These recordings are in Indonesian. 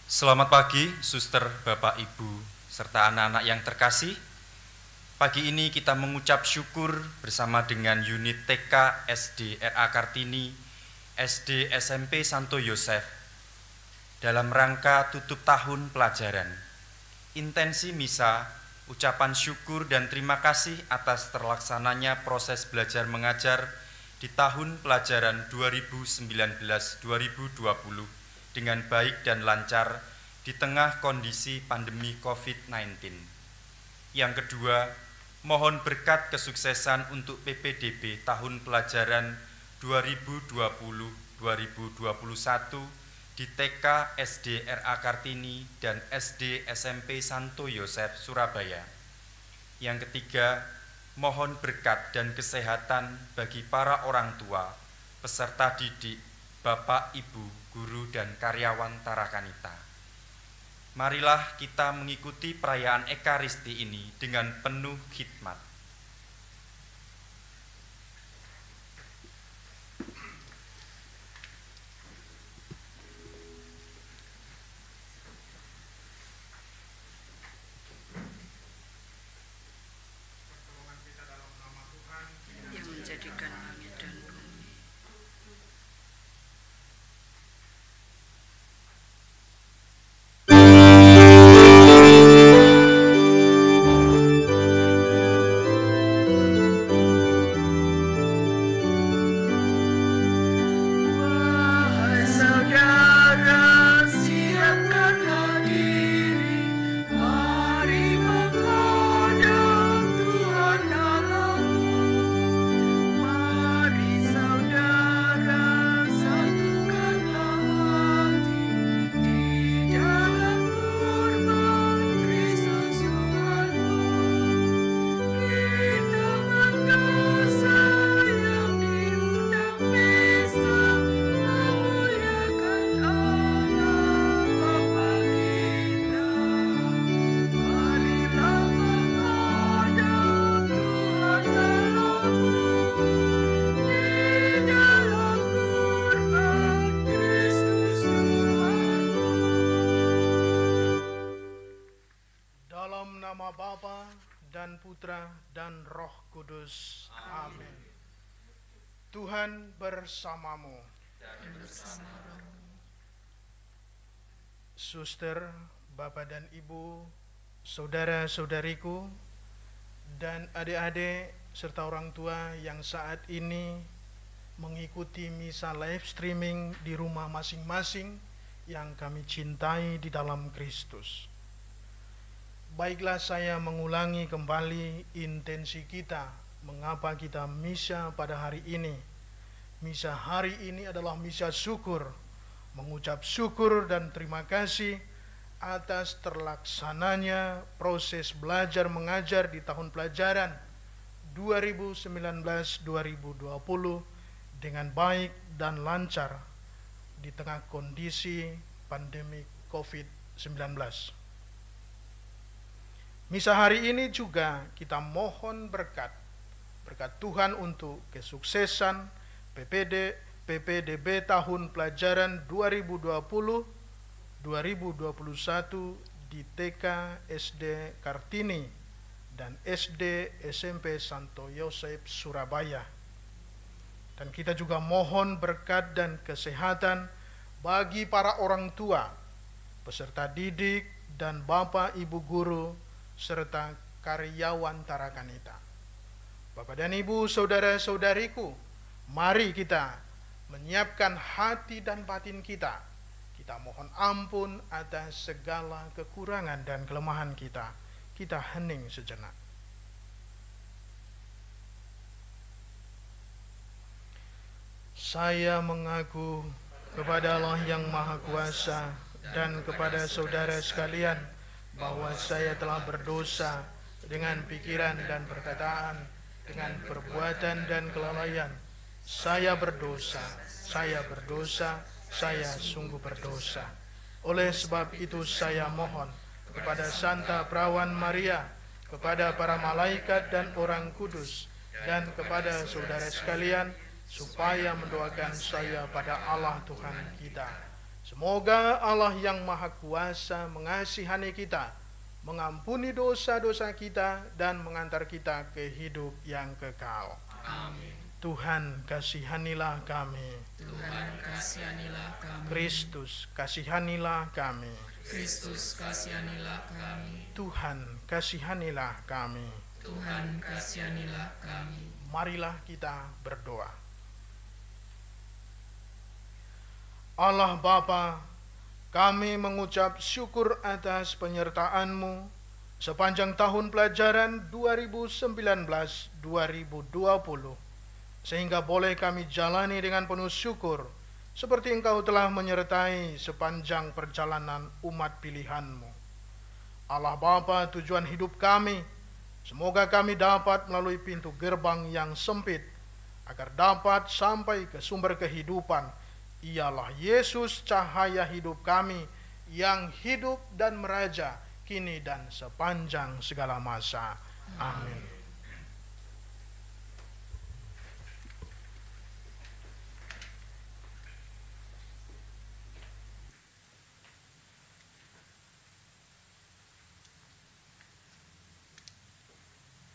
Selamat pagi, suster, bapak, ibu, serta anak-anak yang terkasih. Pagi ini kita mengucap syukur bersama dengan unit TK SD RA Kartini, SD SMP Santo Yosef, dalam rangka tutup tahun pelajaran. Intensi misa, ucapan syukur dan terima kasih atas terlaksananya proses belajar mengajar di tahun pelajaran 2019-2020 dengan baik dan lancar di tengah kondisi pandemi COVID-19. Yang kedua, mohon berkat kesuksesan untuk PPDB tahun pelajaran 2020-2021 di TK SD RA Kartini dan SD SMP Santo Yosef Surabaya. Yang ketiga, mohon berkat dan kesehatan bagi para orang tua, peserta didik, bapak, ibu, guru, dan karyawan Tarakanita. Marilah kita mengikuti perayaan Ekaristi ini dengan penuh khidmat. Pertolongan kita dalam nama Tuhan yang menjadikan langit dan bumi. Dalam nama Bapa dan Putra dan Roh Kudus. Amin. Tuhan bersamamu. Suster, Bapak dan Ibu, saudara-saudariku, dan adik-adik serta orang tua yang saat ini mengikuti misa live streaming di rumah masing-masing yang kami cintai di dalam Kristus. Baiklah, saya mengulangi kembali intensi kita, mengapa kita misa pada hari ini. Misa hari ini adalah misa syukur, mengucap syukur dan terima kasih atas terlaksananya proses belajar mengajar di tahun pelajaran 2019-2020 dengan baik dan lancar di tengah kondisi pandemi COVID-19. Misa hari ini juga kita mohon berkat Tuhan untuk kesuksesan PPDB tahun pelajaran 2020-2021 di TK SD Kartini dan SD SMP Santo Yosef Surabaya. Dan kita juga mohon berkat dan kesehatan bagi para orang tua, peserta didik, dan bapak ibu guru, serta karyawan Tarakanita. Bapak dan Ibu, saudara-saudariku, mari kita menyiapkan hati dan batin kita. Kita mohon ampun atas segala kekurangan dan kelemahan kita. Kita hening sejenak. Saya mengaku kepada Allah yang Maha Kuasa dan kepada saudara sekalian bahwa saya telah berdosa dengan pikiran dan perkataan, dengan perbuatan dan kelalaian. Saya berdosa, saya sungguh berdosa. Oleh sebab itu saya mohon kepada Santa Perawan Maria, kepada para malaikat dan orang kudus, dan kepada saudara sekalian, supaya mendoakan saya pada Allah Tuhan kita. Semoga Allah yang Maha Kuasa mengasihani kita, mengampuni dosa-dosa kita, dan mengantar kita ke hidup yang kekal. Amin. Tuhan, kasihanilah kami. Tuhan, kasihanilah kami. Kristus, kasihanilah kami. Kristus, kasihanilah kami. Tuhan, kasihanilah kami. Tuhan, kasihanilah kami. Marilah kita berdoa. Allah Bapa, kami mengucap syukur atas penyertaan-Mu sepanjang tahun pelajaran 2019-2020, sehingga boleh kami jalani dengan penuh syukur, seperti Engkau telah menyertai sepanjang perjalanan umat pilihan-Mu. Allah Bapa, tujuan hidup kami, semoga kami dapat melalui pintu gerbang yang sempit, agar dapat sampai ke sumber kehidupan, ialah Yesus cahaya hidup kami, yang hidup dan meraja kini dan sepanjang segala masa. Amin.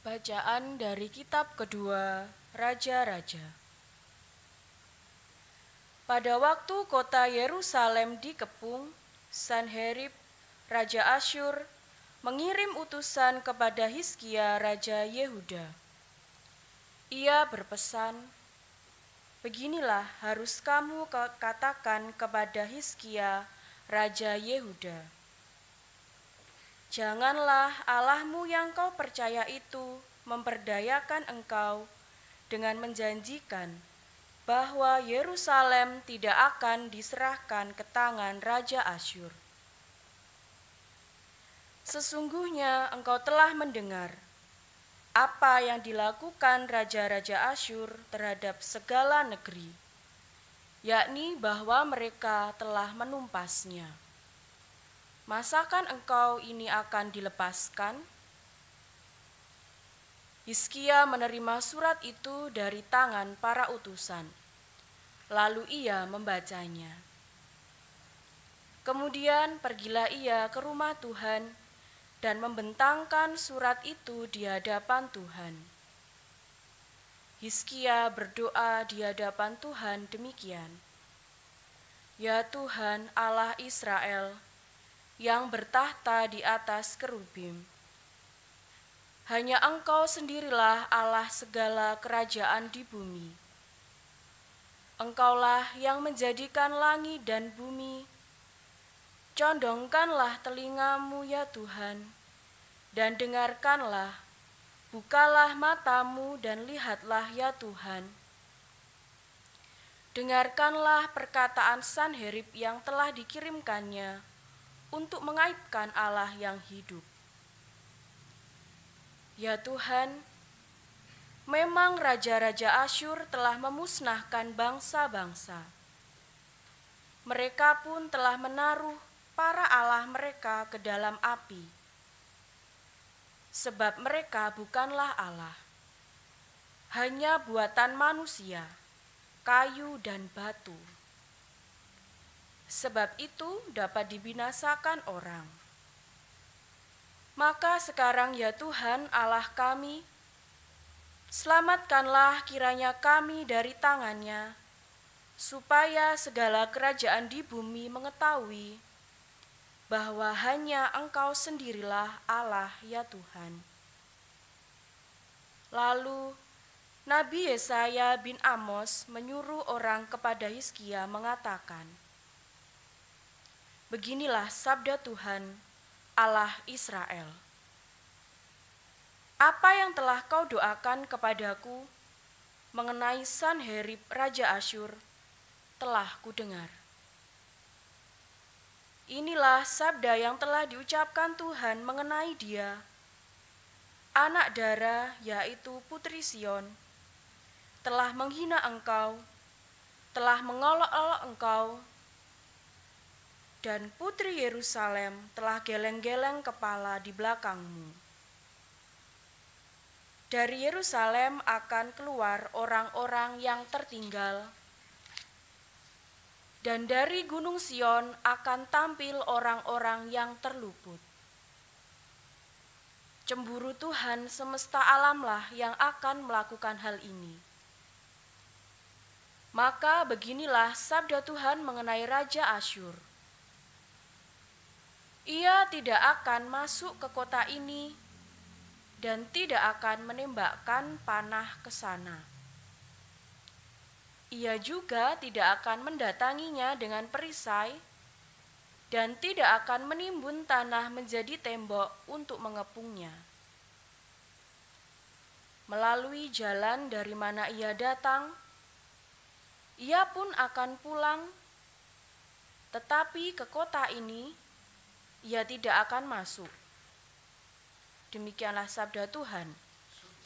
Bacaan dari kitab kedua Raja-Raja. Pada waktu kota Yerusalem dikepung, Sanherib, Raja Asyur, mengirim utusan kepada Hizkia, Raja Yehuda. Ia berpesan, "Beginilah harus kamu katakan kepada Hizkia, Raja Yehuda. Janganlah Allahmu yang kau percaya itu memperdayakan engkau dengan menjanjikan bahwa Yerusalem tidak akan diserahkan ke tangan Raja Asyur. Sesungguhnya engkau telah mendengar apa yang dilakukan Raja-Raja Asyur terhadap segala negeri, yakni bahwa mereka telah menumpasnya. Masakan engkau ini akan dilepaskan?" Hizkia menerima surat itu dari tangan para utusan. Lalu ia membacanya. Kemudian pergilah ia ke rumah Tuhan dan membentangkan surat itu di hadapan Tuhan. Hizkia berdoa di hadapan Tuhan demikian, "Ya Tuhan Allah Israel, yang bertahta di atas kerubim, hanya Engkau sendirilah Allah segala kerajaan di bumi. Engkaulah yang menjadikan langit dan bumi. Condongkanlah telingamu ya Tuhan, dan dengarkanlah, bukalah matamu dan lihatlah ya Tuhan. Dengarkanlah perkataan Sanherib yang telah dikirimkannya untuk mengaibkan Allah yang hidup. Ya Tuhan, memang raja-raja Asyur telah memusnahkan bangsa-bangsa. Mereka pun telah menaruh para allah mereka ke dalam api. Sebab mereka bukanlah Allah, hanya buatan manusia, kayu dan batu. Sebab itu dapat dibinasakan orang. Maka sekarang ya Tuhan Allah kami, selamatkanlah kiranya kami dari tangannya, supaya segala kerajaan di bumi mengetahui bahwa hanya Engkau sendirilah Allah ya Tuhan." Lalu Nabi Yesaya bin Amos menyuruh orang kepada Hizkia mengatakan, "Beginilah sabda Tuhan Allah Israel. Apa yang telah kau doakan kepadaku mengenai Sanherib Raja Asyur telah kudengar. Inilah sabda yang telah diucapkan Tuhan mengenai dia, anak dara yaitu Putri Sion, telah menghina engkau, telah mengolok-olok engkau, dan Putri Yerusalem telah geleng-geleng kepala di belakangmu. Dari Yerusalem akan keluar orang-orang yang tertinggal, Dan dari Gunung Sion akan tampil orang-orang yang terluput. Cemburu Tuhan semesta alamlah yang akan melakukan hal ini. Maka beginilah sabda Tuhan mengenai Raja Asyur. Ia tidak akan masuk ke kota ini dan tidak akan menembakkan panah ke sana. Ia juga tidak akan mendatanginya dengan perisai dan tidak akan menimbun tanah menjadi tembok untuk mengepungnya. Melalui jalan dari mana ia datang, ia pun akan pulang, tetapi ke kota ini ia tidak akan masuk. Demikianlah sabda Tuhan.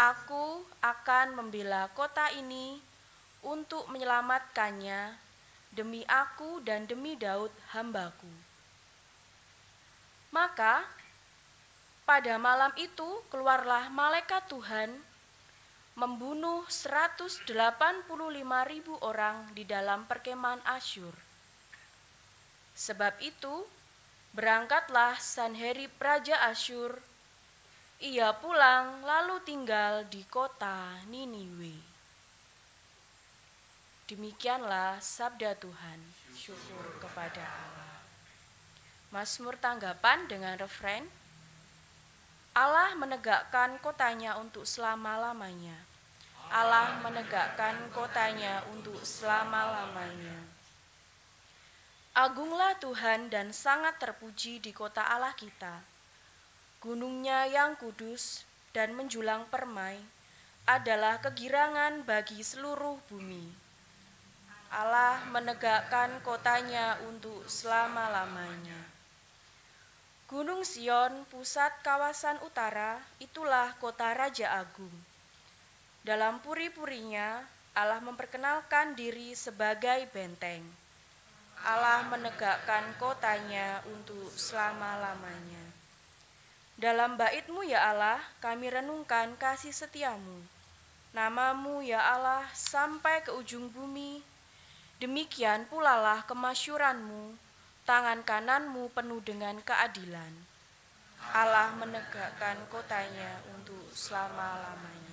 Aku akan membela kota ini untuk menyelamatkannya demi aku dan demi Daud hambaku. Maka pada malam itu keluarlah malaikat Tuhan membunuh 185.000 orang di dalam perkemahan Asyur. Sebab itu berangkatlah Sanherib Raja Asyur. Ia pulang lalu tinggal di kota Niniwe. Demikianlah sabda Tuhan. Syukur kepada Allah. Mazmur tanggapan dengan refren, Allah menegakkan kotanya untuk selama-lamanya. Allah menegakkan kotanya untuk selama-lamanya. Agunglah Tuhan dan sangat terpuji di kota Allah kita. Gunungnya yang kudus dan menjulang permai adalah kegirangan bagi seluruh bumi. Allah menegakkan kotanya untuk selama-lamanya. Gunung Sion, pusat kawasan utara, itulah kota Raja Agung. Dalam puri-purinya, Allah memperkenalkan diri sebagai benteng. Allah menegakkan kotanya untuk selama-lamanya. Dalam bait-Mu ya Allah, kami renungkan kasih setiamu. Nama-Mu ya Allah sampai ke ujung bumi. Demikian pulalah kemasyuran-Mu, tangan kanan-Mu penuh dengan keadilan. Allah menegakkan kotanya untuk selama-lamanya.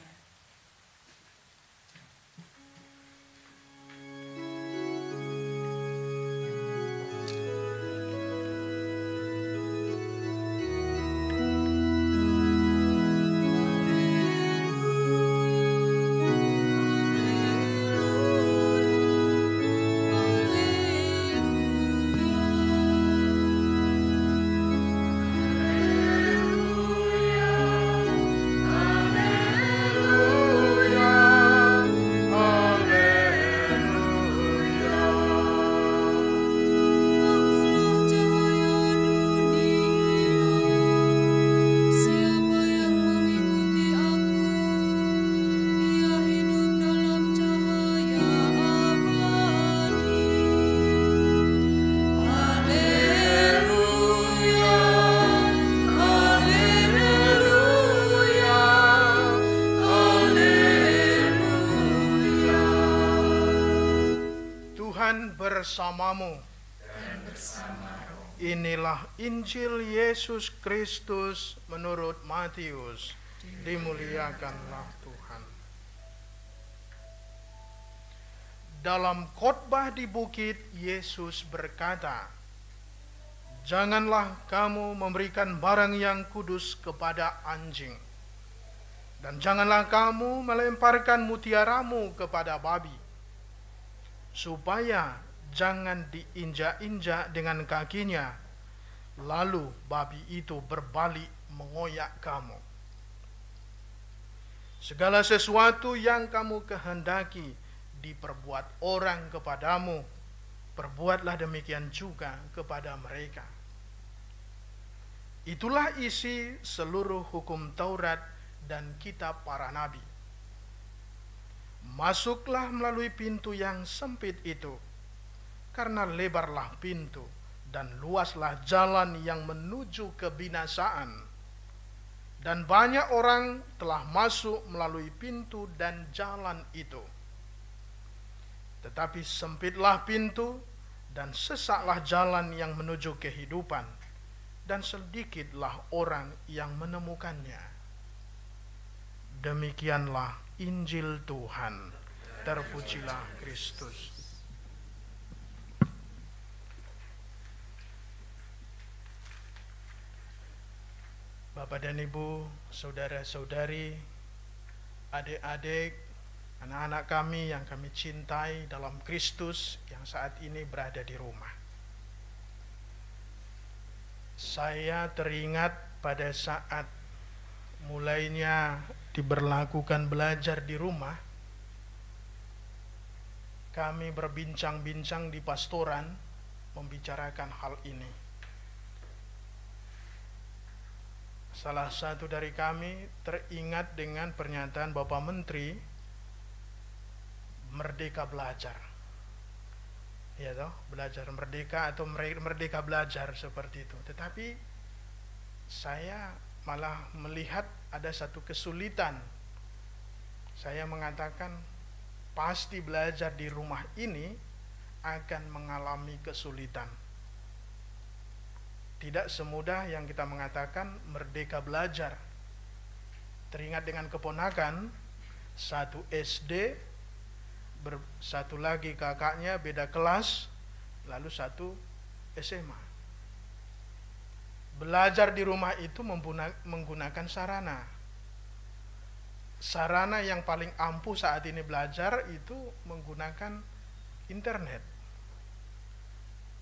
Bersamamu. Inilah Injil Yesus Kristus menurut Matius. Dimuliakanlah Tuhan. Dalam khotbah di bukit, Yesus berkata, "Janganlah kamu memberikan barang yang kudus kepada anjing, dan janganlah kamu melemparkan mutiaramu kepada babi, supaya jangan diinjak-injak dengan kakinya, lalu babi itu berbalik mengoyak kamu. Segala sesuatu yang kamu kehendaki diperbuat orang kepadamu, perbuatlah demikian juga kepada mereka." Itulah isi seluruh hukum Taurat dan kitab para nabi. Masuklah melalui pintu yang sempit itu, karena lebarlah pintu dan luaslah jalan yang menuju kebinasaan, dan banyak orang telah masuk melalui pintu dan jalan itu. Tetapi sempitlah pintu dan sesaklah jalan yang menuju kehidupan, dan sedikitlah orang yang menemukannya. Demikianlah Injil Tuhan. Terpujilah Kristus. Bapak dan Ibu, saudara-saudari, adik-adik, anak-anak kami yang kami cintai dalam Kristus yang saat ini berada di rumah. Saya teringat pada saat mulainya diberlakukan belajar di rumah, kami berbincang-bincang di pastoran membicarakan hal ini. Salah satu dari kami teringat dengan pernyataan Bapak Menteri, merdeka belajar. Ya toh, belajar merdeka atau merdeka belajar seperti itu. Tetapi saya malah melihat ada satu kesulitan. Saya mengatakan pasti belajar di rumah ini akan mengalami kesulitan. Tidak semudah yang kita mengatakan merdeka belajar. Teringat dengan keponakan, satu SD, satu lagi kakaknya beda kelas, lalu satu SMA. Belajar di rumah itu menggunakan sarana. Sarana yang paling ampuh saat ini belajar itu menggunakan internet.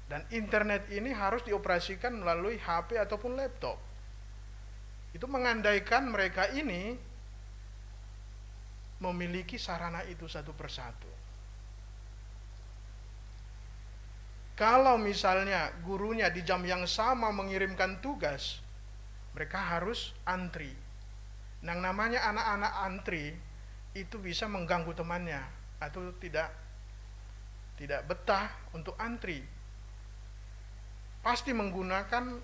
Dan internet ini harus dioperasikan melalui HP ataupun laptop. Itu mengandaikan mereka ini memiliki sarana itu satu persatu. Kalau misalnya gurunya di jam yang sama mengirimkan tugas, mereka harus antri. Yang namanya anak-anak antri itu bisa mengganggu temannya atau tidak betah untuk antri. Pasti menggunakan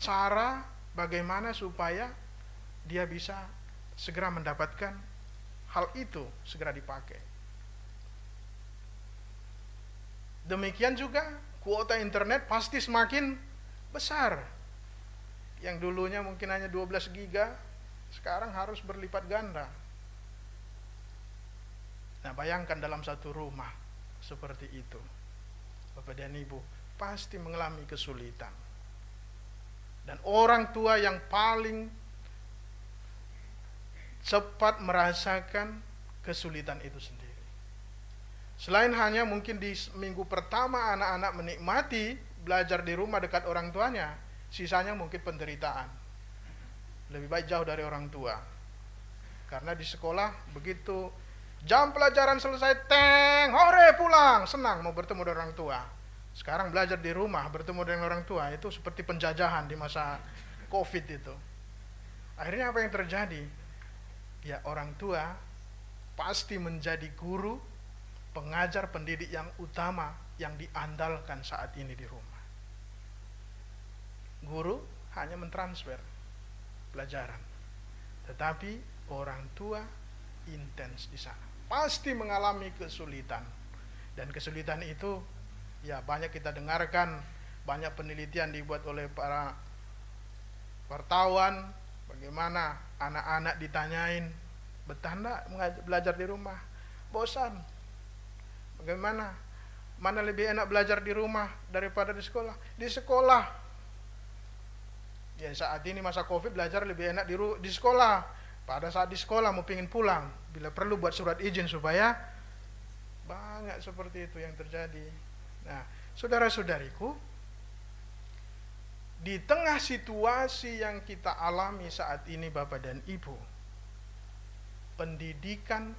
cara bagaimana supaya dia bisa segera mendapatkan hal itu, segera dipakai. Demikian juga kuota internet pasti semakin besar. Yang dulunya mungkin hanya 12 giga, sekarang harus berlipat ganda. Nah, bayangkan dalam satu rumah seperti itu, Bapak dan Ibu, pasti mengalami kesulitan. Dan orang tua yang paling cepat merasakan kesulitan itu sendiri. Selain hanya mungkin di minggu pertama anak-anak menikmati belajar di rumah dekat orang tuanya, sisanya mungkin penderitaan. Lebih baik jauh dari orang tua. Karena di sekolah begitu jam pelajaran selesai, teng, hore pulang, senang mau bertemu dengan orang tua. Sekarang belajar di rumah, bertemu dengan orang tua, itu seperti penjajahan di masa COVID itu. Akhirnya apa yang terjadi? Ya, orang tua pasti menjadi guru, pengajar, pendidik yang utama yang diandalkan saat ini di rumah. Guru hanya mentransfer pelajaran. Tetapi orang tua intens di sana. Pasti mengalami kesulitan. Dan kesulitan itu ya banyak kita dengarkan, banyak penelitian dibuat oleh para wartawan, bagaimana anak-anak ditanyain, betah enggak belajar di rumah? Bosan. Bagaimana? Mana lebih enak belajar di rumah daripada di sekolah? Di sekolah. Ya saat ini masa COVID belajar lebih enak di sekolah. Pada saat di sekolah mau pingin pulang, bila perlu buat surat izin supaya banyak seperti itu yang terjadi. Nah, saudara-saudariku, di tengah situasi yang kita alami saat ini Bapak dan Ibu, pendidikan,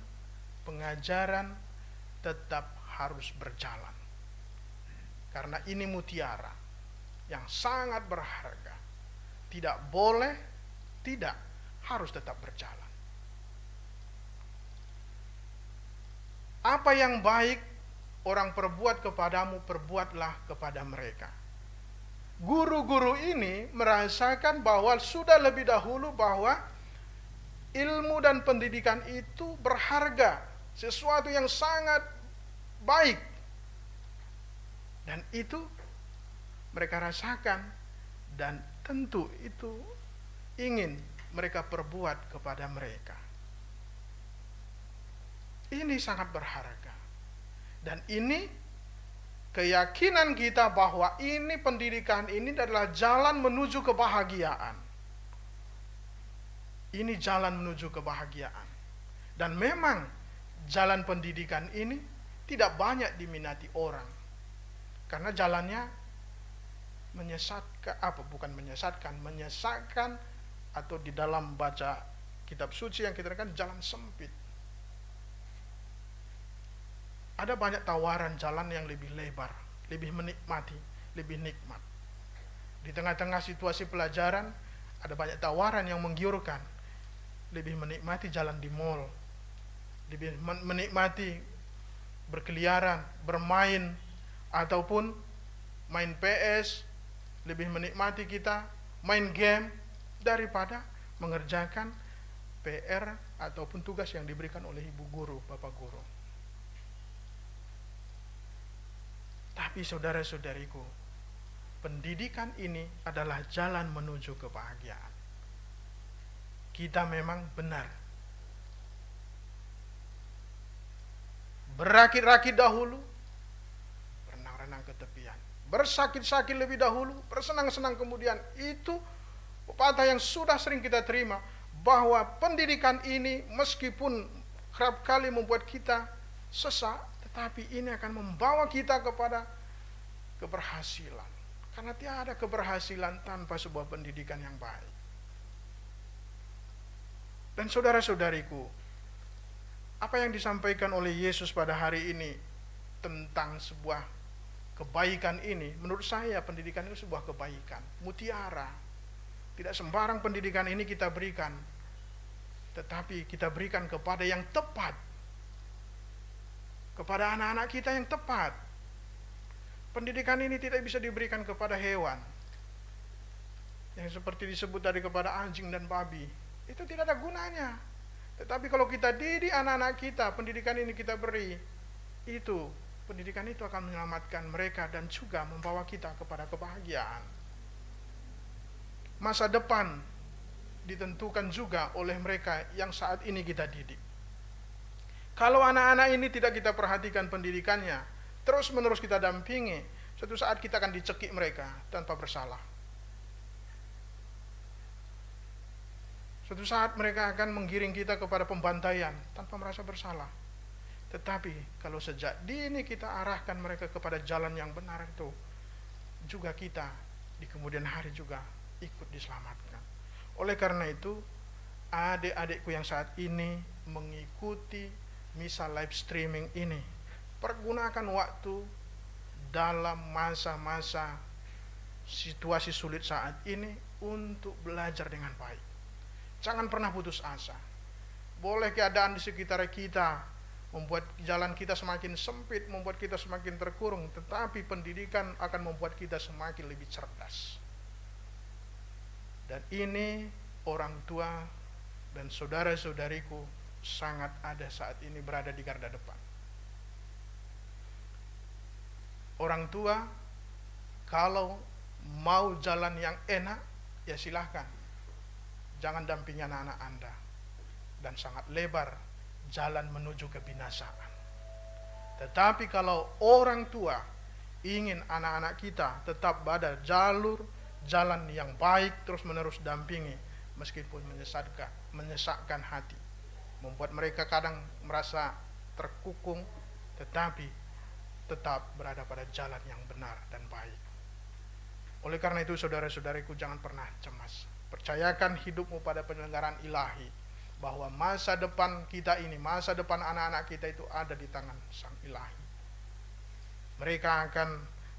pengajaran tetap harus berjalan. Karena ini mutiara yang sangat berharga. Tidak boleh, tidak, harus tetap berjalan. Apa yang baik orang perbuat kepadamu, perbuatlah kepada mereka. Guru-guru ini merasakan bahwa sudah lebih dahulu bahwa ilmu dan pendidikan itu berharga, sesuatu yang sangat baik. Dan itu mereka rasakan, dan tentu itu ingin mereka perbuat kepada mereka. Ini sangat berharga. Dan ini keyakinan kita bahwa ini pendidikan ini adalah jalan menuju kebahagiaan. Ini jalan menuju kebahagiaan. Dan memang jalan pendidikan ini tidak banyak diminati orang. Karena jalannya menyesatkan atau di dalam baca kitab suci yang kita katakan jalan sempit. Ada banyak tawaran jalan yang lebih lebar, lebih menikmati, lebih nikmat. Di tengah-tengah situasi pelajaran, ada banyak tawaran yang menggiurkan. Lebih menikmati jalan di mall, lebih menikmati berkeliaran, bermain, ataupun main PS, lebih menikmati kita main game daripada mengerjakan PR ataupun tugas yang diberikan oleh ibu guru, bapak guru. Tapi saudara-saudariku, pendidikan ini adalah jalan menuju kebahagiaan. Kita memang benar berakit-rakit dahulu, berenang-renang ke tepian, bersakit-sakit lebih dahulu, bersenang-senang kemudian. Itu pepatah yang sudah sering kita terima, bahwa pendidikan ini meskipun kerap kali membuat kita sesak, tetapi ini akan membawa kita kepada keberhasilan. Karena tiada keberhasilan tanpa sebuah pendidikan yang baik. Dan saudara-saudariku, apa yang disampaikan oleh Yesus pada hari ini tentang sebuah kebaikan ini, menurut saya pendidikan itu sebuah kebaikan, mutiara. Tidak sembarang pendidikan ini kita berikan, tetapi kita berikan kepada yang tepat, kepada anak-anak kita yang tepat. Pendidikan ini tidak bisa diberikan kepada hewan, yang seperti disebut tadi kepada anjing dan babi. Itu tidak ada gunanya. Tetapi kalau kita didik anak-anak kita, pendidikan ini kita beri, itu pendidikan itu akan menyelamatkan mereka dan juga membawa kita kepada kebahagiaan. Masa depan ditentukan juga oleh mereka yang saat ini kita didik. Kalau anak-anak ini tidak kita perhatikan pendidikannya, terus-menerus kita dampingi, suatu saat kita akan dicekik mereka tanpa bersalah. Suatu saat mereka akan menggiring kita kepada pembantaian tanpa merasa bersalah. Tetapi kalau sejak dini kita arahkan mereka kepada jalan yang benar itu, juga kita di kemudian hari juga ikut diselamatkan. Oleh karena itu, adik-adikku yang saat ini mengikuti misa live streaming ini, pergunakan waktu dalam masa-masa situasi sulit saat ini untuk belajar dengan baik. Jangan pernah putus asa. Boleh keadaan di sekitar kita membuat jalan kita semakin sempit, membuat kita semakin terkurung, tetapi pendidikan akan membuat kita semakin lebih cerdas. Dan ini orang tua dan saudara-saudariku sangat ada saat ini berada di garda depan. Orang tua kalau mau jalan yang enak, ya silahkan. Jangan dampingi anak-anak Anda. Dan sangat lebar jalan menuju kebinasaan. Tetapi kalau orang tua ingin anak-anak kita tetap pada jalur jalan yang baik, terus-menerus dampingi, meskipun menyesakkan hati, membuat mereka kadang merasa terkukung, tetapi tetap berada pada jalan yang benar dan baik. Oleh karena itu, saudara-saudariku, jangan pernah cemas. Percayakan hidupmu pada penyelenggaraan ilahi, bahwa masa depan kita ini, masa depan anak-anak kita itu ada di tangan Sang Ilahi.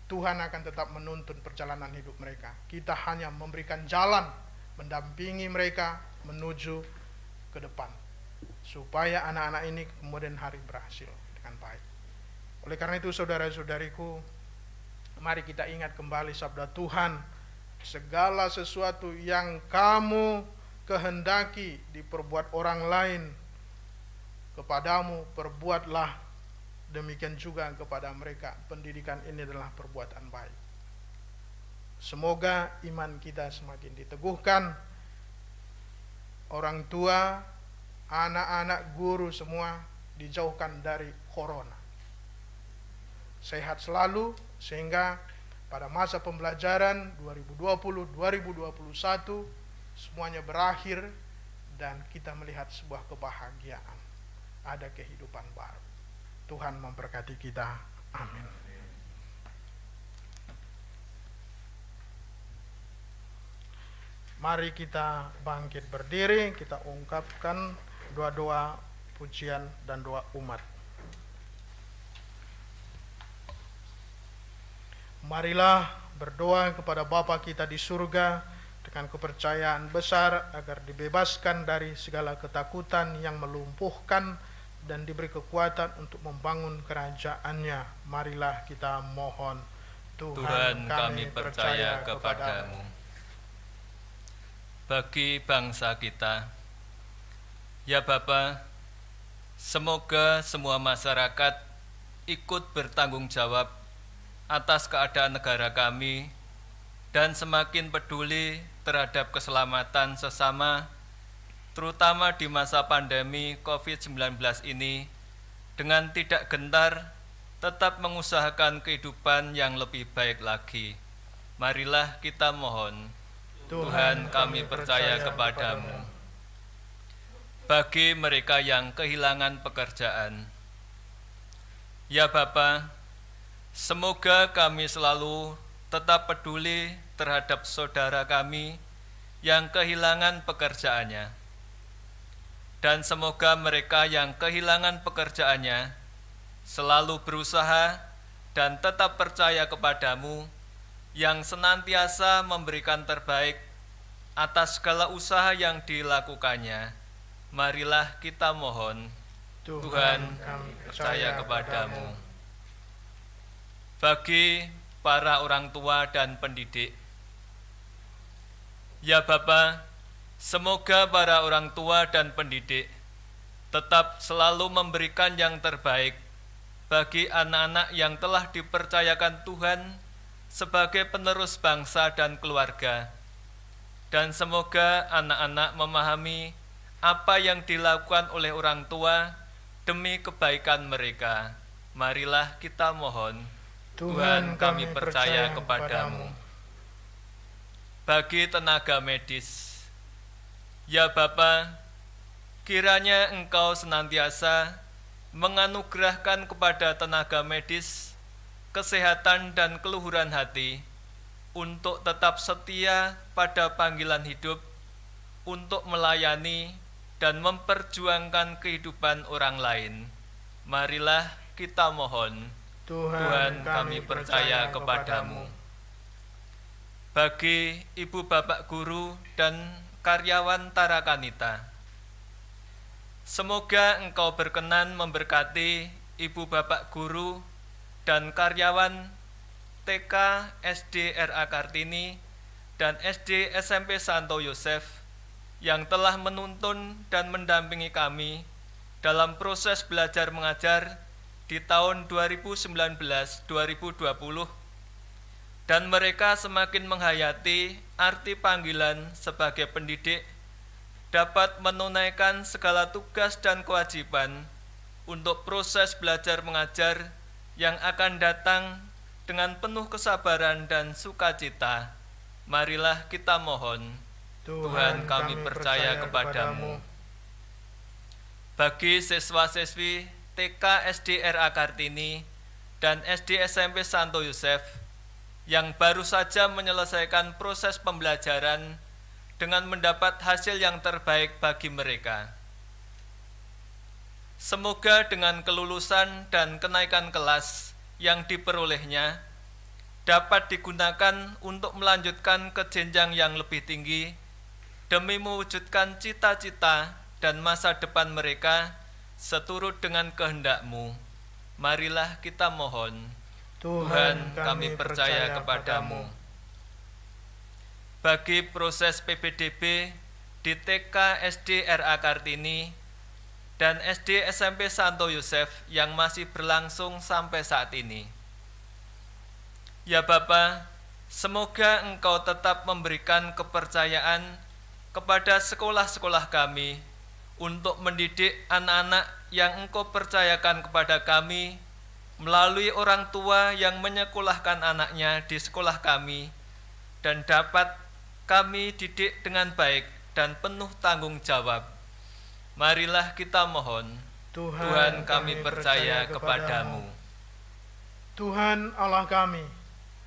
Tuhan akan tetap menuntun perjalanan hidup mereka. Kita hanya memberikan jalan, mendampingi mereka menuju ke depan, supaya anak-anak ini kemudian hari berhasil dengan baik. Oleh karena itu, saudara-saudariku, mari kita ingat kembali sabda Tuhan, segala sesuatu yang kamu kehendaki diperbuat orang lain kepadamu, perbuatlah demikian juga kepada mereka. Pendidikan ini adalah perbuatan baik. Semoga iman kita semakin diteguhkan. Orang tua, anak-anak, guru semua dijauhkan dari corona. Sehat selalu sehingga pada masa pembelajaran 2020-2021 semuanya berakhir dan kita melihat sebuah kebahagiaan. Ada kehidupan baru. Tuhan memberkati kita. Amin. Mari kita bangkit berdiri, kita ungkapkan doa-doa pujian dan doa umat. Marilah berdoa kepada Bapa kita di surga dengan kepercayaan besar agar dibebaskan dari segala ketakutan yang melumpuhkan dan diberi kekuatan untuk membangun kerajaan-Nya. Marilah kita mohon. Tuhan, kami percaya kepadamu. Bagi bangsa kita, ya Bapa, semoga semua masyarakat ikut bertanggung jawab atas keadaan negara kami dan semakin peduli terhadap keselamatan sesama, terutama di masa pandemi COVID-19 ini, dengan tidak gentar tetap mengusahakan kehidupan yang lebih baik lagi. Marilah kita mohon. Tuhan, kami percaya kepadamu. Bagi mereka yang kehilangan pekerjaan, ya Bapa, semoga kami selalu tetap peduli terhadap saudara kami yang kehilangan pekerjaannya. Dan semoga mereka yang kehilangan pekerjaannya selalu berusaha dan tetap percaya kepadamu yang senantiasa memberikan terbaik atas segala usaha yang dilakukannya. Marilah kita mohon. Tuhan, kami percaya kepadamu. Bagi para orang tua dan pendidik, ya Bapa, semoga para orang tua dan pendidik tetap selalu memberikan yang terbaik bagi anak-anak yang telah dipercayakan Tuhan sebagai penerus bangsa dan keluarga. Dan semoga anak-anak memahami apa yang dilakukan oleh orang tua demi kebaikan mereka. Marilah kita mohon. Tuhan, kami percaya kepadamu. Bagi tenaga medis, ya Bapa, kiranya Engkau senantiasa menganugerahkan kepada tenaga medis kesehatan dan keluhuran hati untuk tetap setia pada panggilan hidup untuk melayani dan memperjuangkan kehidupan orang lain. Marilah kita mohon. Tuhan, kami percaya kepadamu. Bagi ibu bapak guru dan karyawan Tarakanita, semoga Engkau berkenan memberkati ibu bapak guru dan karyawan TK SD RA Kartini dan SD SMP Santo Yosef yang telah menuntun dan mendampingi kami dalam proses belajar mengajar di tahun 2019-2020, dan mereka semakin menghayati arti panggilan sebagai pendidik, dapat menunaikan segala tugas dan kewajiban untuk proses belajar mengajar yang akan datang dengan penuh kesabaran dan sukacita. Marilah kita mohon. Tuhan, kami percaya kepadamu. Bagi siswa-siswi TK SD RA Kartini dan SD SMP Santo Yosef yang baru saja menyelesaikan proses pembelajaran dengan mendapat hasil yang terbaik bagi mereka, semoga dengan kelulusan dan kenaikan kelas yang diperolehnya dapat digunakan untuk melanjutkan ke jenjang yang lebih tinggi demi mewujudkan cita-cita dan masa depan mereka seturut dengan kehendak-Mu. Marilah kita mohon. Tuhan, kami percaya kepadamu. Bagi proses PPDB di TK SD RA Kartini dan SD SMP Santo Yosef yang masih berlangsung sampai saat ini. Ya Bapa, semoga Engkau tetap memberikan kepercayaan kepada sekolah-sekolah kami untuk mendidik anak-anak yang Engkau percayakan kepada kami melalui orang tua yang menyekolahkan anaknya di sekolah kami, dan dapat kami didik dengan baik dan penuh tanggung jawab. Marilah kita mohon, Tuhan kami percaya kepadamu. Tuhan Allah kami,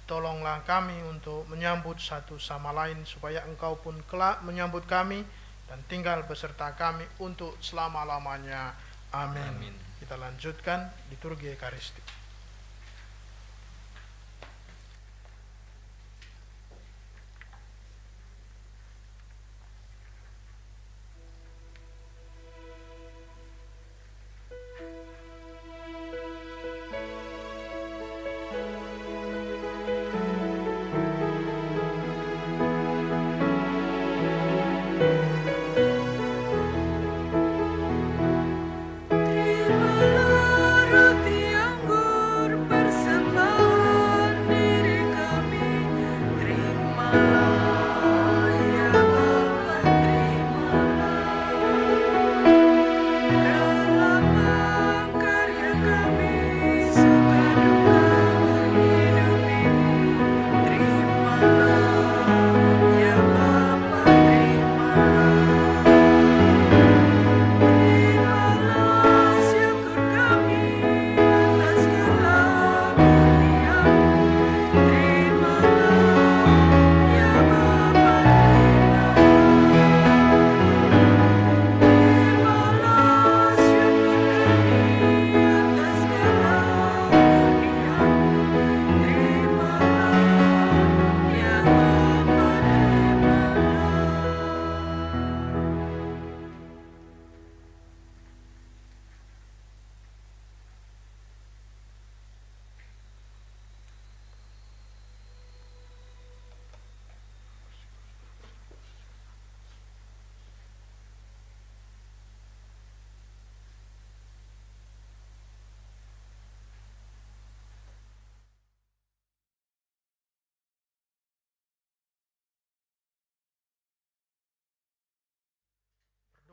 tolonglah kami untuk menyambut satu sama lain, supaya Engkau pun kelak menyambut kami dan tinggal beserta kami untuk selama-lamanya. Amin. Amin. Kita lanjutkan liturgi Ekaristi.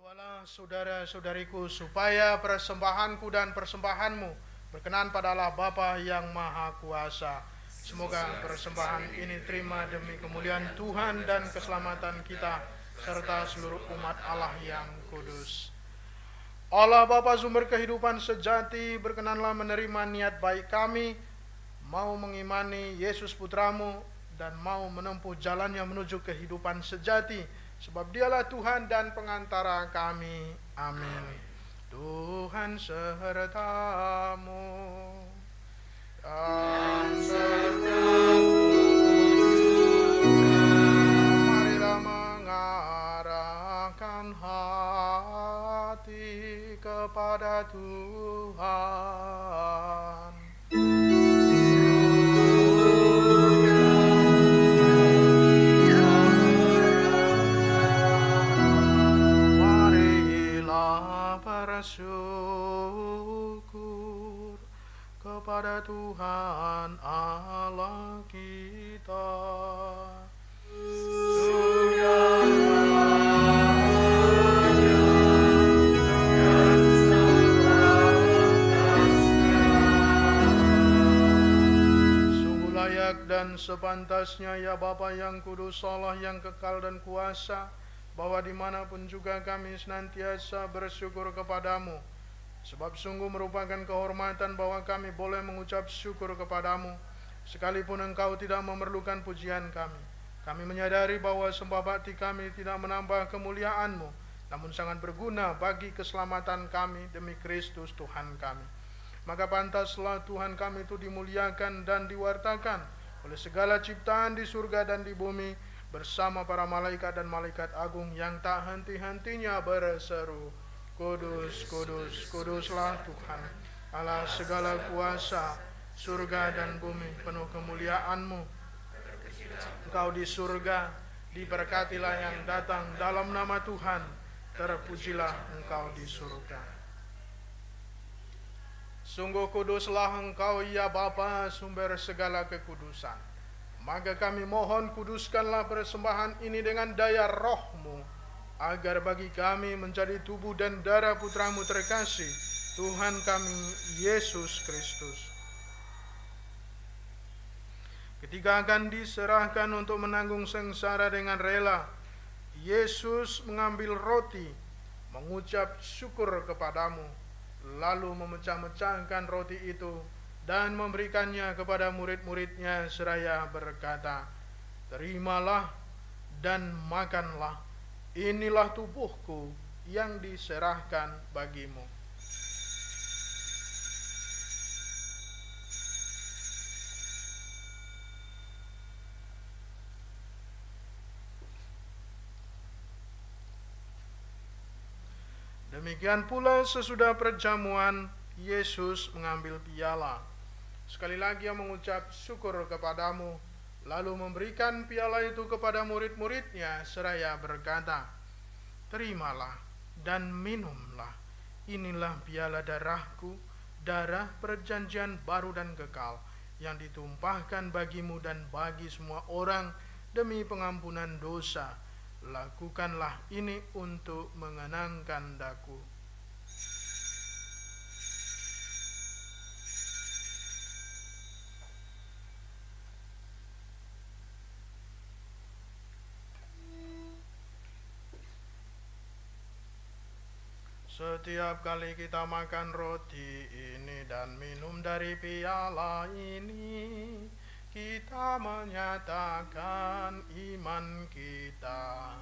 Berdoalah saudara-saudariku, supaya persembahanku dan persembahanmu berkenan pada Allah Bapa yang Maha Kuasa. Semoga persembahan ini terima demi kemuliaan Tuhan dan keselamatan kita, serta seluruh umat Allah yang kudus. Allah Bapa sumber kehidupan sejati, berkenanlah menerima niat baik kami, mau mengimani Yesus Putramu, dan mau menempuh jalannya menuju kehidupan sejati, sebab Dialah Tuhan dan pengantara kami. Amin. Tuhan sertamu dan sertamu juga. Marilah mengarahkan hati kepada Tuhan. Bersyukur kepada Tuhan Allah kita. Sungguh layak dan sepantasnya ya Bapa yang kudus, Allah yang kekal dan kuasa, bahwa dimanapun juga kami senantiasa bersyukur kepadamu, sebab sungguh merupakan kehormatan bahwa kami boleh mengucap syukur kepadamu, sekalipun Engkau tidak memerlukan pujian kami. Kami menyadari bahwa sembah bakti kami tidak menambah kemuliaan-Mu, namun sangat berguna bagi keselamatan kami demi Kristus Tuhan kami. Maka pantaslah Tuhan kami itu dimuliakan dan diwartakan oleh segala ciptaan di surga dan di bumi, bersama para malaikat dan malaikat agung yang tak henti-hentinya berseru, Kudus, kudus, kuduslah Tuhan, Allah segala kuasa, surga dan bumi penuh kemuliaan-Mu. Engkau di surga, diberkatilah yang datang dalam nama Tuhan, terpujilah Engkau di surga. Sungguh kuduslah Engkau ya Bapa, sumber segala kekudusan. Maka kami mohon kuduskanlah persembahan ini dengan daya roh-Mu, agar bagi kami menjadi tubuh dan darah Putra-Mu terkasih, Tuhan kami Yesus Kristus. Ketika akan diserahkan untuk menanggung sengsara dengan rela, Yesus mengambil roti, mengucap syukur kepadamu, lalu memecah-mecahkan roti itu dan memberikannya kepada murid-muridnya seraya berkata, "Terimalah dan makanlah, inilah tubuhku yang diserahkan bagimu." Demikian pula sesudah perjamuan, Yesus mengambil piala. Sekali lagi ia mengucap syukur kepadamu, lalu memberikan piala itu kepada murid-muridnya seraya berkata, "Terimalah dan minumlah, inilah piala darahku, darah perjanjian baru dan kekal, yang ditumpahkan bagimu dan bagi semua orang demi pengampunan dosa. Lakukanlah ini untuk mengenangkan daku." Setiap kali kita makan roti ini dan minum dari piala ini, kita menyatakan iman kita.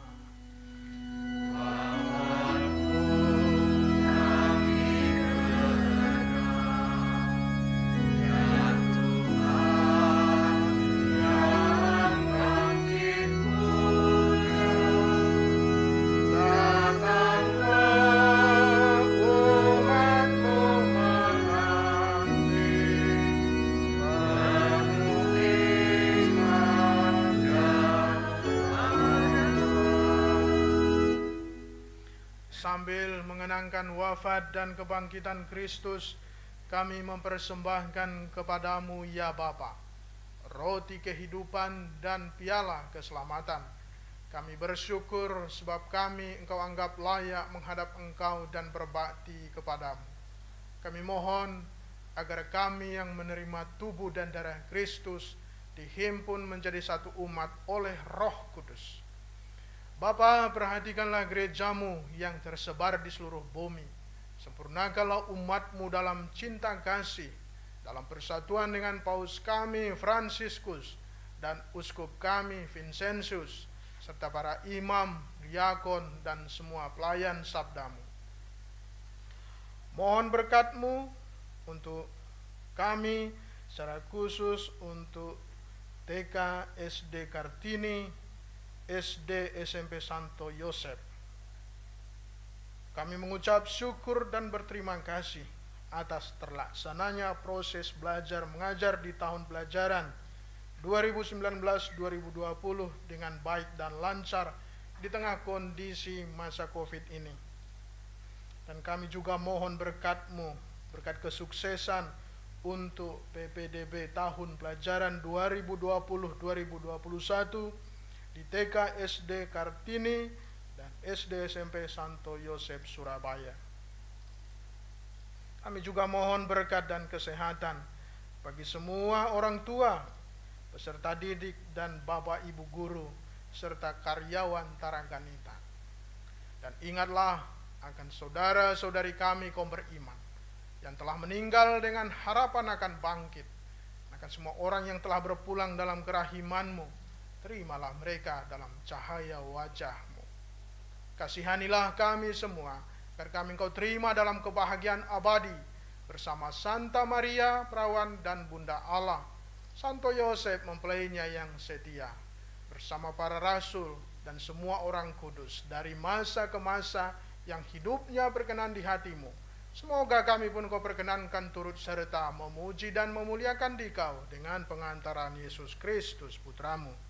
Sambil mengenangkan wafat dan kebangkitan Kristus, kami mempersembahkan kepadamu ya Bapa, roti kehidupan dan piala keselamatan. Kami bersyukur sebab kami Engkau anggap layak menghadap Engkau dan berbakti kepadamu. Kami mohon agar kami yang menerima tubuh dan darah Kristus dihimpun menjadi satu umat oleh Roh Kudus. Bapa, perhatikanlah gerejamu yang tersebar di seluruh bumi. Sempurnakanlah umatmu dalam cinta kasih, dalam persatuan dengan Paus kami Fransiskus dan Uskup kami Vincentius, serta para imam, diakon, dan semua pelayan sabdamu. Mohon berkat-Mu untuk kami, secara khusus untuk TK SD Kartini, SD SMP Santo Yosef. Kami mengucap syukur dan berterima kasih atas terlaksananya proses belajar mengajar di tahun pelajaran 2019-2020 dengan baik dan lancar di tengah kondisi masa COVID ini. Dan kami juga mohon berkat-Mu, berkat kesuksesan untuk PPDB tahun pelajaran 2020-2021 di TK SD Kartini dan SD SMP Santo Yosef Surabaya. Kami juga mohon berkat dan kesehatan bagi semua orang tua, peserta didik dan Bapak Ibu guru, serta karyawan Taraganita. Dan ingatlah akan saudara-saudari kami kaum beriman yang telah meninggal dengan harapan akan bangkit, akan semua orang yang telah berpulang dalam kerahiman-Mu. Terimalah mereka dalam cahaya wajah-Mu. Kasihanilah kami semua, agar kami Engkau terima dalam kebahagiaan abadi, bersama Santa Maria, Perawan dan Bunda Allah, Santo Yosef mempelainya yang setia, bersama para rasul dan semua orang kudus, dari masa ke masa yang hidupnya berkenan di hati-Mu. Semoga kami pun Kau perkenankan turut serta memuji dan memuliakan Dikau dengan pengantaran Yesus Kristus Putra-Mu.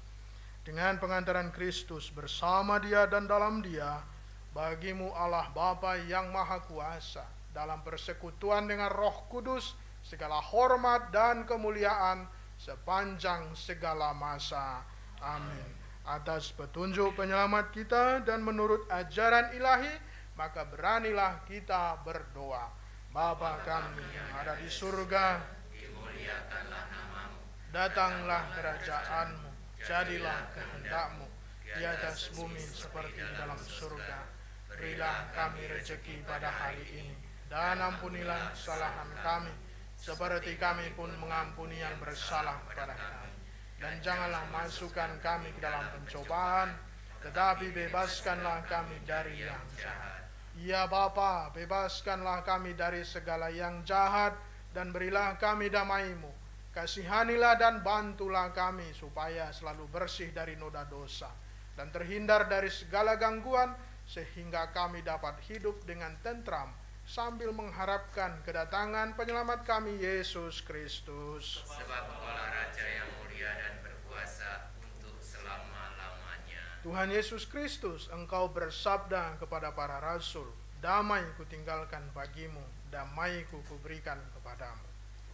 Dengan pengantaran Kristus bersama Dia dan dalam Dia, bagi-Mu Allah Bapa yang Maha Kuasa, dalam persekutuan dengan Roh Kudus, segala hormat dan kemuliaan sepanjang segala masa. Amin. Atas petunjuk penyelamat kita dan menurut ajaran ilahi, maka beranilah kita berdoa. Bapa kami yang ada di surga, Dimuliakanlah namamu, datanglah kerajaan-Mu, jadilah kehendak-Mu di atas bumi seperti di dalam surga. Berilah kami rezeki pada hari ini, dan ampunilah kesalahan kami, seperti kami pun mengampuni yang bersalah kepada kami. Dan janganlah masukkan kami ke dalam pencobaan, tetapi bebaskanlah kami dari yang jahat. Ya Bapa, bebaskanlah kami dari segala yang jahat, dan berilah kami damai-Mu. Kasihanilah dan bantulah kami, supaya selalu bersih dari noda dosa, dan terhindar dari segala gangguan, sehingga kami dapat hidup dengan tentram, sambil mengharapkan kedatangan penyelamat kami, Yesus Kristus. sebab Engkaulah Raja yang mulia dan berkuasa untuk selama-lamanya. Tuhan Yesus Kristus, Engkau bersabda kepada para rasul, damai kutinggalkan bagimu, damai kuberikan kepadamu.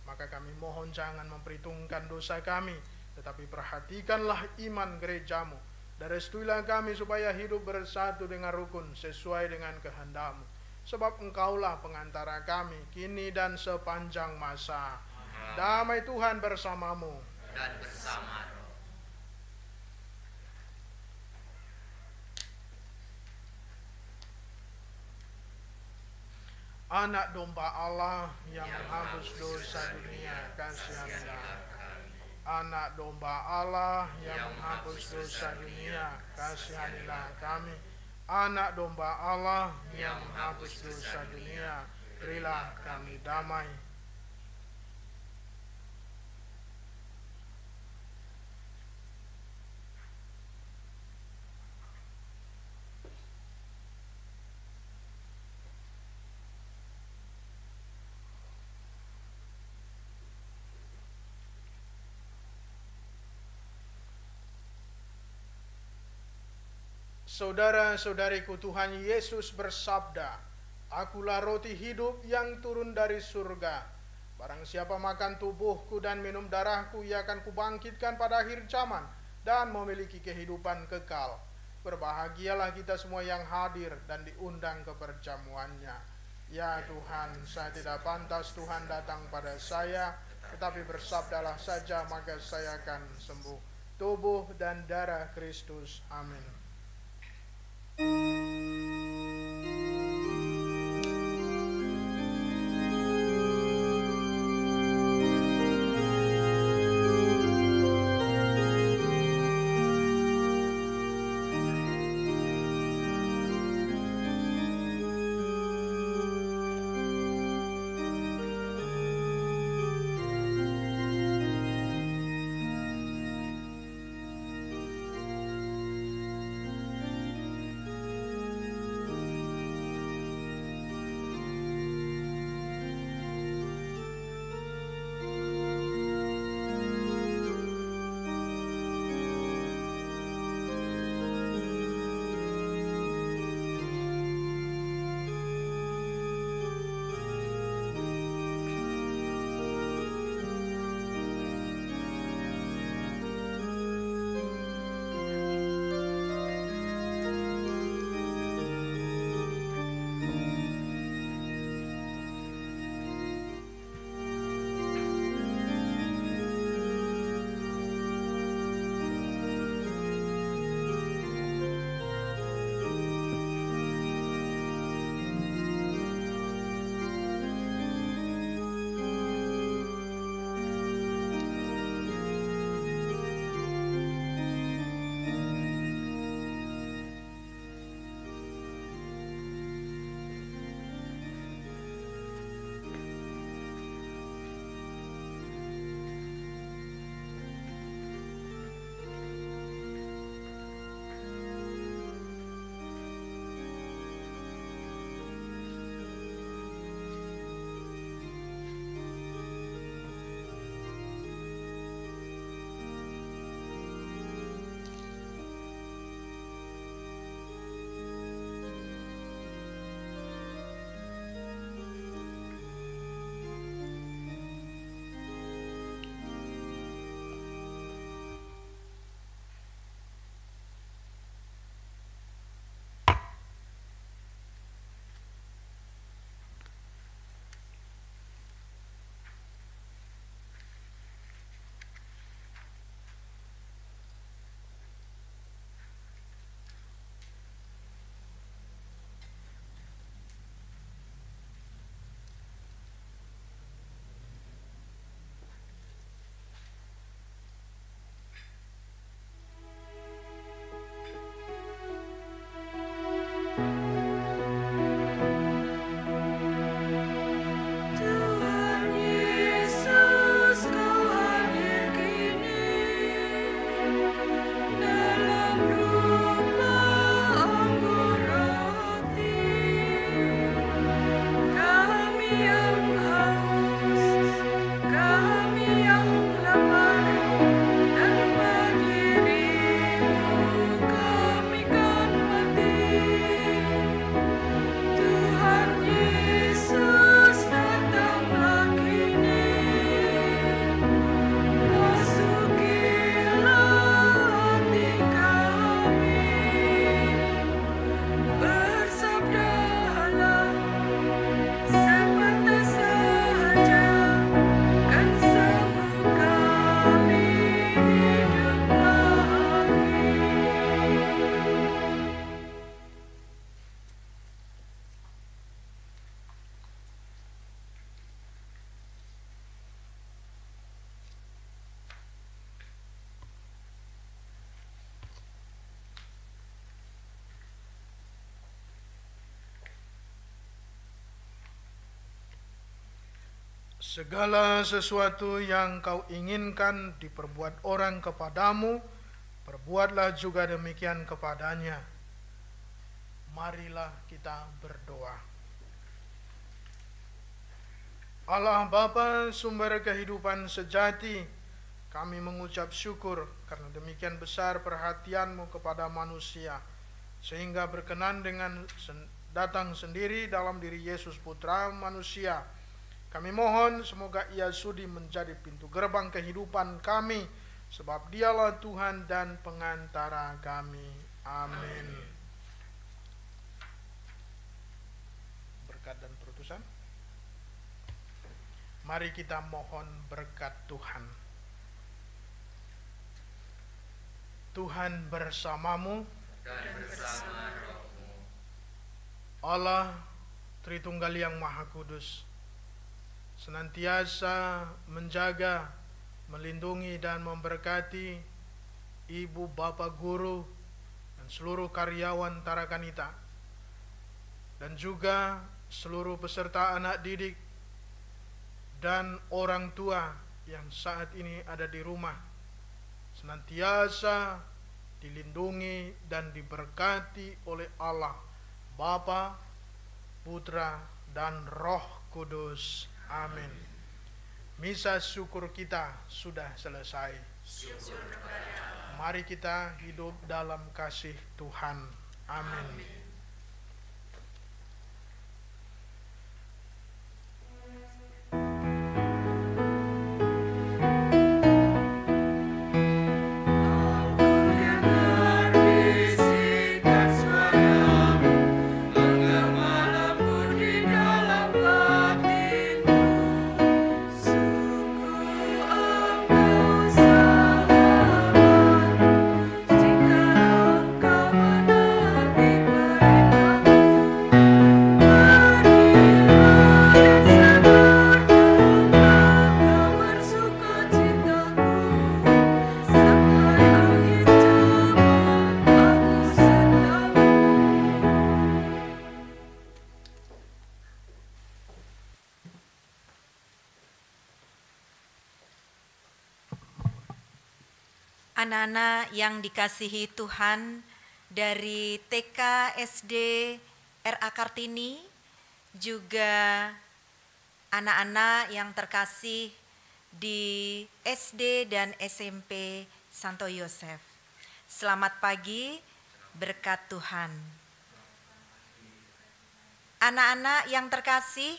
Maka kami mohon jangan memperhitungkan dosa kami, tetapi perhatikanlah iman gerejamu, dan restuilah kami supaya hidup bersatu dengan rukun sesuai dengan kehendak-Mu. Sebab Engkaulah pengantara kami kini dan sepanjang masa. Damai Tuhan bersamamu. Dan bersama roh. Anak domba Allah yang menghapus dosa dunia, kasihanilah. Anak domba Allah yang menghapus dosa dunia, kasihanilah kami. Anak domba Allah yang menghapus dosa dunia, berilah kami damai. Saudara-saudariku, Tuhan Yesus bersabda, Akulah roti hidup yang turun dari surga. Barang siapa makan tubuhku dan minum darahku, ia akan kubangkitkan pada akhir zaman dan memiliki kehidupan kekal. Berbahagialah kita semua yang hadir dan diundang ke perjamuannya. Ya Tuhan, saya tidak pantas Tuhan datang pada saya, tetapi bersabdalah saja maka saya akan sembuh. Tubuh dan darah Kristus. Amin. Segala sesuatu yang kau inginkan diperbuat orang kepadamu, perbuatlah juga demikian kepadanya. Marilah kita berdoa. Allah Bapa, sumber kehidupan sejati, kami mengucap syukur karena demikian besar perhatian-Mu kepada manusia, sehingga berkenan dengan datang sendiri dalam diri Yesus Putra manusia. Kami mohon semoga Ia sudi menjadi pintu gerbang kehidupan kami, sebab Dialah Tuhan dan pengantara kami. Amin. Berkat dan perutusan. Mari kita mohon berkat Tuhan. Tuhan bersamamu dan bersama rohmu. Allah Tritunggal yang Maha Kudus senantiasa menjaga, melindungi dan memberkati Ibu Bapak Guru dan seluruh karyawan Tarakanita, dan juga seluruh peserta anak didik dan orang tua yang saat ini ada di rumah, senantiasa dilindungi dan diberkati oleh Allah Bapa, Putra, dan Roh Kudus. Amin. Misa syukur kita sudah selesai. Mari kita hidup dalam kasih Tuhan. Amin. Anak-anak yang dikasihi Tuhan, dari TK SD RA Kartini, juga anak-anak yang terkasih di SD dan SMP Santo Yosef. Selamat pagi, berkat Tuhan. Anak-anak yang terkasih,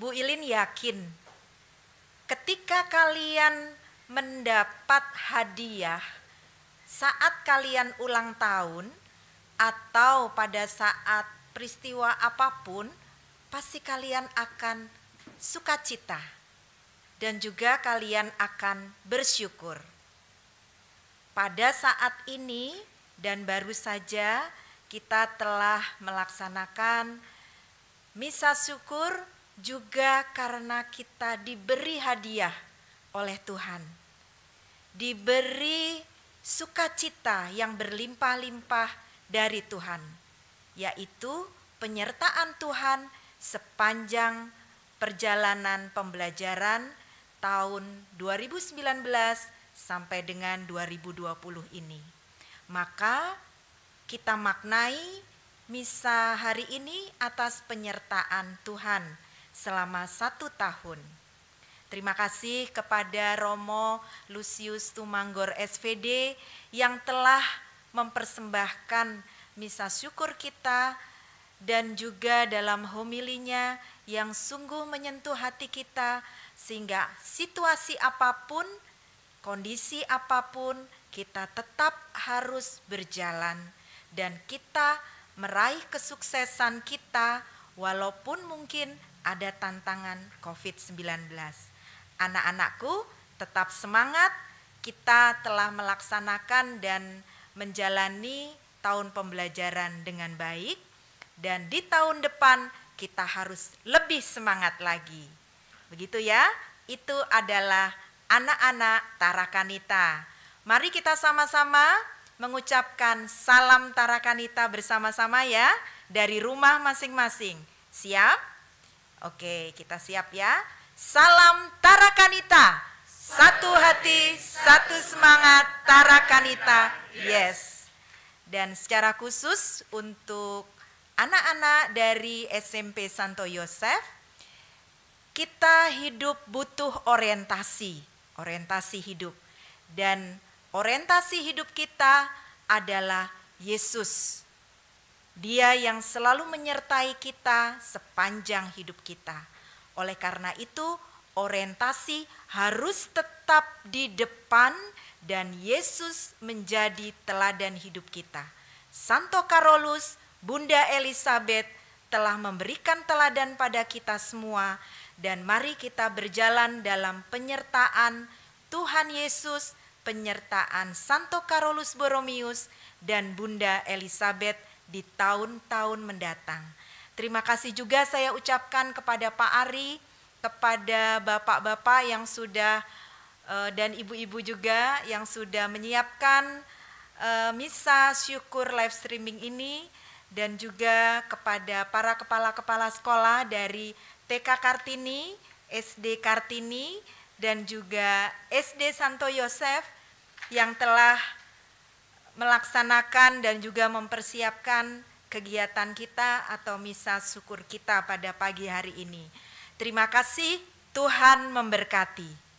Bu Ilin yakin ketika kalian mendapat hadiah saat kalian ulang tahun atau pada saat peristiwa apapun, pasti kalian akan sukacita dan juga kalian akan bersyukur. Pada saat ini dan baru saja kita telah melaksanakan misa syukur juga karena kita diberi hadiah oleh Tuhan. Diberi sukacita yang berlimpah-limpah dari Tuhan, yaitu penyertaan Tuhan sepanjang perjalanan pembelajaran tahun 2019 sampai dengan 2020 ini. Maka kita maknai misa hari ini atas penyertaan Tuhan selama 1 tahun. Terima kasih kepada Romo Lucius Tumanggor SVD yang telah mempersembahkan misa syukur kita dan juga dalam homilinya yang sungguh menyentuh hati kita sehingga situasi apapun, kondisi apapun kita tetap harus berjalan dan kita meraih kesuksesan kita walaupun mungkin ada tantangan COVID-19. Anak-anakku tetap semangat, kita telah melaksanakan dan menjalani tahun pembelajaran dengan baik dan di tahun depan kita harus lebih semangat lagi. Begitu ya, itu adalah anak-anak Tarakanita. Mari kita sama-sama mengucapkan salam Tarakanita bersama-sama ya, dari rumah masing-masing. Siap? Oke, kita siap ya. Salam Tarakanita. Satu hati, satu semangat, Tarakanita. Yes. Dan secara khusus untuk anak-anak dari SMP Santo Yosef, kita hidup butuh orientasi hidup. Dan orientasi hidup kita adalah Yesus. Dia yang selalu menyertai kita sepanjang hidup kita. Oleh karena itu, orientasi harus tetap di depan dan Yesus menjadi teladan hidup kita. Santo Karolus, Bunda Elizabeth telah memberikan teladan pada kita semua, dan mari kita berjalan dalam penyertaan Tuhan Yesus, penyertaan Santo Karolus Borromeus dan Bunda Elizabeth di tahun-tahun mendatang. Terima kasih juga saya ucapkan kepada Pak Ari, kepada bapak-bapak yang sudah dan ibu-ibu juga yang sudah menyiapkan misa syukur live streaming ini, dan juga kepada para kepala-kepala sekolah dari TK Kartini, SD Kartini, dan juga SD Santo Yosef yang telah melaksanakan dan juga mempersiapkan kegiatan kita atau misa syukur kita pada pagi hari ini. Terima kasih, Tuhan memberkati.